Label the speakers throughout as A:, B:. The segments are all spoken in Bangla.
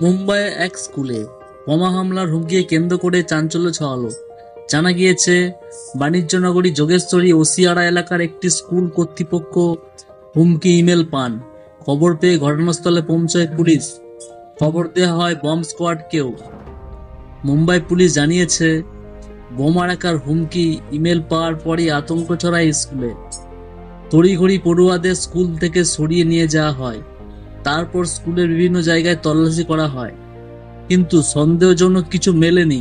A: মুম্বাইয়ে এক স্কুলে বোমা হামলার হুমকিকে কেন্দ্র করে চাঞ্চল্য ছড়ালো। জানা গিয়েছে, বাণিজ্যনগরী যোগেশ্বরী ওসিয়ারা এলাকার একটি স্কুল কর্তৃপক্ষ হুমকি ইমেল পান। খবর পেয়ে ঘটনাস্থলে পৌঁছায় পুলিশ। খবর দেওয়া হয় বম্ব স্কোয়াডকেও। মুম্বাই পুলিশ জানিয়েছে, বোমা রাখার হুমকি ইমেল পাওয়ার পরই আতঙ্ক ছড়ায় স্কুলে। তড়িঘড়ি পড়ুয়াদের স্কুল থেকে সরিয়ে নিয়ে যাওয়া হয়। তারপর স্কুলের বিভিন্ন জায়গায় তল্লাশি করা হয়, কিন্তু সন্দেহজনক কিছু মেলেনি।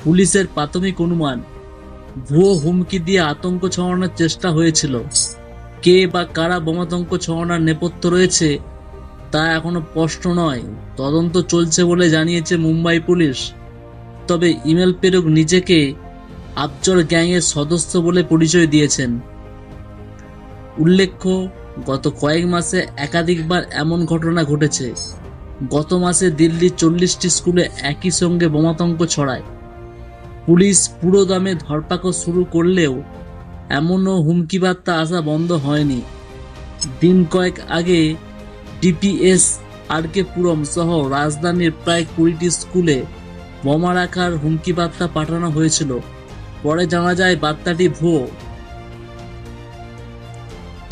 A: পুলিশের প্রাথমিক অনুমান, ভুয়ো হুমকি দিয়ে আতঙ্ক ছড়ানোর চেষ্টা হয়েছিল। কে বা কারা বোমাতঙ্ক ছড়ানোর নেপথ্য রয়েছে তা এখনো স্পষ্ট নয়। তদন্ত চলছে বলে জানিয়েছে মুম্বাই পুলিশ। তবে ইমেল প্রেরক নিজেকে আফজল গ্যাংয়ের সদস্য বলে পরিচয় দিয়েছেন। উল্লেখ্য, গত কয়েক মাসে একাধিকবার এমন ঘটনা ঘটেছে। গত মাসে দিল্লির 40টি স্কুলে একই সঙ্গে বোমাতঙ্ক ছড়ায়। পুলিশ পুরো দমে ধরপাকড় শুরু করলেও এমনও হুমকি বার্তা আসা বন্ধ হয়নি। দিন কয়েক আগে ডিপিএস আরকে পুরম সহ রাজধানীর প্রায় 20টি স্কুলে বোমা রাখার হুমকি বার্তা পাঠানো হয়েছিল। পরে জানা যায় বার্তাটি ভুয়ো।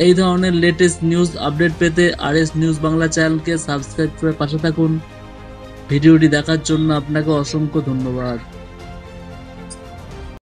A: এই ধরনের লেটেস্ট নিউজ আপডেট পেতে আরএস নিউজ বাংলা চ্যানেলকে সাবস্ক্রাইব করে পাশে থাকুন। ভিডিওটি দেখার জন্য আপনাকে অসংখ্য ধন্যবাদ।